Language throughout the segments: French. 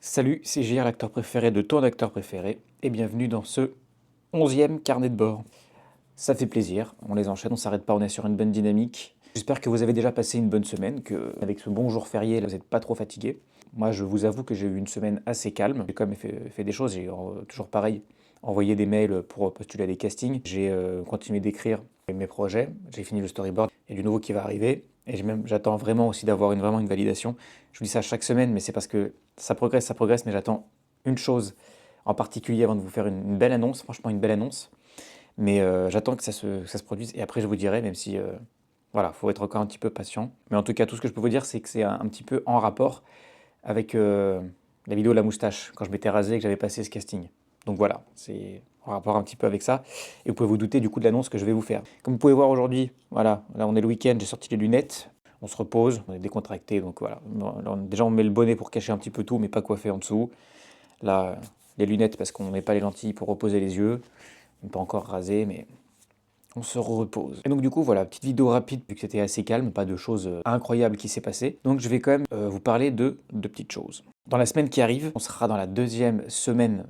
Salut, c'est JR, l'acteur préféré de ton acteur préféré, et bienvenue dans ce 11e carnet de bord. Ça fait plaisir, on les enchaîne, on s'arrête pas, on est sur une bonne dynamique. J'espère que vous avez déjà passé une bonne semaine, que avec ce bon jour férié, là, vous n'êtes pas trop fatigué. Moi, je vous avoue que j'ai eu une semaine assez calme. J'ai quand même fait des choses, j'ai toujours pareil, envoyé des mails pour postuler à des castings. J'ai continué d'écrire mes projets, j'ai fini le storyboard, il y a du nouveau qui va arriver. Et j'attends vraiment aussi d'avoir vraiment une validation. Je vous dis ça chaque semaine, mais c'est parce que ça progresse, mais j'attends une chose en particulier avant de vous faire une belle annonce, franchement une belle annonce. Mais j'attends que ça se produise et après je vous dirai, même si voilà, faut être encore un petit peu patient. Mais en tout cas, tout ce que je peux vous dire, c'est que c'est un petit peu en rapport avec la vidéo de la moustache, quand je m'étais rasé et que j'avais passé ce casting. Donc voilà, c'est en rapport un petit peu avec ça. Et vous pouvez vous douter du coup de l'annonce que je vais vous faire. Comme vous pouvez voir aujourd'hui, voilà, là on est le week-end, j'ai sorti les lunettes, on se repose, on est décontracté, donc voilà. Déjà on met le bonnet pour cacher un petit peu tout, mais pas coiffé en dessous. Là, les lunettes parce qu'on ne met pas les lentilles pour reposer les yeux, pas encore rasé, mais on se repose. Et donc du coup voilà, petite vidéo rapide vu que c'était assez calme, pas de choses incroyables qui s'est passé. Donc je vais quand même vous parler de deux petites choses. Dans la semaine qui arrive, on sera dans la deuxième semaine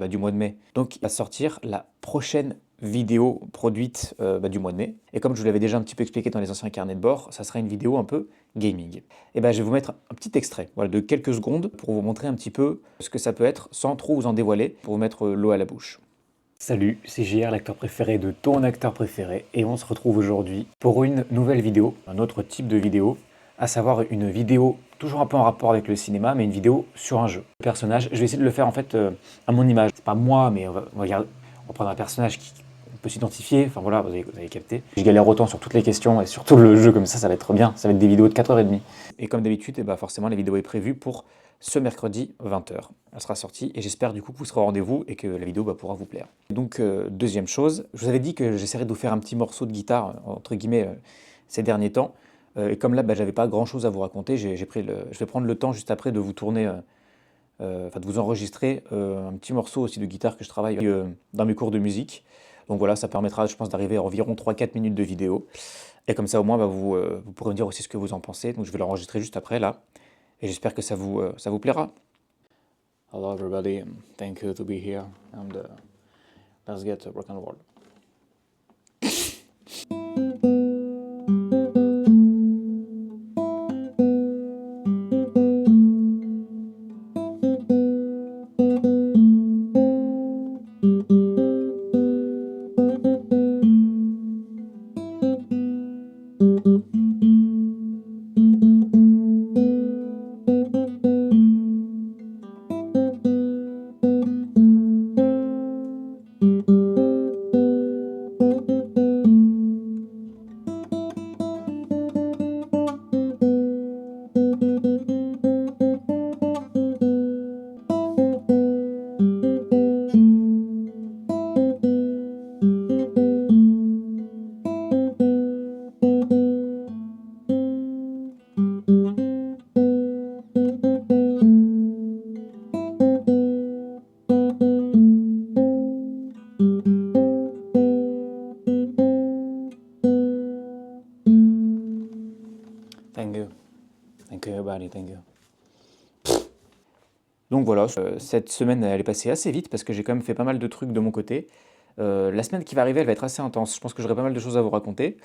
du mois de mai. Donc il va sortir la prochaine vidéo produite du mois de mai. Et comme je vous l'avais déjà un petit peu expliqué dans les anciens carnets de bord, ça sera une vidéo un peu gaming. Et ben je vais vous mettre un petit extrait voilà, de quelques secondes pour vous montrer un petit peu ce que ça peut être sans trop vous en dévoiler, pour vous mettre l'eau à la bouche. Salut, c'est JR, l'acteur préféré de ton acteur préféré, et on se retrouve aujourd'hui pour une nouvelle vidéo, un autre type de vidéo, à savoir une vidéo toujours un peu en rapport avec le cinéma, mais une vidéo sur un jeu. Le personnage, je vais essayer de le faire en fait à mon image. C'est pas moi, mais on va prendre un personnage qui on peut s'identifier, enfin voilà, vous avez capté. Je galère autant sur toutes les questions, et surtout le jeu comme ça va être bien, ça va être des vidéos de 4h30. Et comme d'habitude, forcément la vidéo est prévue pour ce mercredi 20h. Elle sera sortie et j'espère du coup que vous serez au rendez-vous et que la vidéo pourra vous plaire. Donc deuxième chose, je vous avais dit que j'essaierais de vous faire un petit morceau de guitare, entre guillemets, ces derniers temps. Et comme là, j'avais pas grand-chose à vous raconter, je vais prendre le temps juste après de vous tourner, de vous enregistrer un petit morceau aussi de guitare que je travaille dans mes cours de musique. Donc voilà, ça permettra, je pense, d'arriver à environ 3-4 minutes de vidéo. Et comme ça, au moins, vous pourrez me dire aussi ce que vous en pensez. Donc je vais l'enregistrer juste après, là. Et j'espère que ça vous plaira. Hello everybody, thank you to be here, and let's get rock and roll. Thank you. Thank you everybody, thank you. Donc voilà, cette semaine elle est passée assez vite parce que j'ai quand même fait pas mal de trucs de mon côté. La semaine qui va arriver, elle va être assez intense. Je pense que j'aurai pas mal de choses à vous raconter.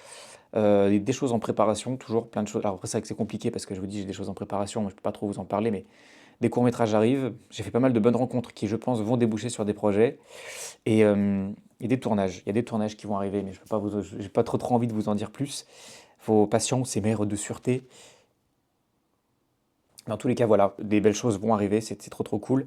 Des choses en préparation, toujours plein de choses. Alors après, c'est vrai que c'est compliqué parce que je vous dis, j'ai des choses en préparation, mais je peux pas trop vous en parler, mais des courts-métrages arrivent. J'ai fait pas mal de bonnes rencontres qui, je pense, vont déboucher sur des projets. Et des tournages. Il y a des tournages qui vont arriver, mais je peux pas j'ai pas trop envie de vous en dire plus. Faut patience, c'est mère de sûreté. Mais en tous les cas, voilà, des belles choses vont arriver, c'est trop cool.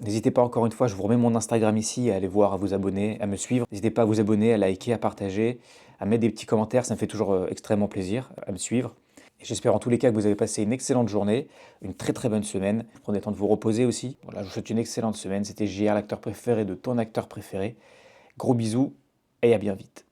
N'hésitez pas encore une fois, je vous remets mon Instagram ici, à aller voir, à vous abonner, à me suivre. N'hésitez pas à vous abonner, à liker, à partager, à mettre des petits commentaires, ça me fait toujours extrêmement plaisir à me suivre. Et j'espère en tous les cas que vous avez passé une excellente journée, une très bonne semaine. Prenez le temps de vous reposer aussi. Voilà, je vous souhaite une excellente semaine. C'était JR, l'acteur préféré de ton acteur préféré. Gros bisous et à bien vite.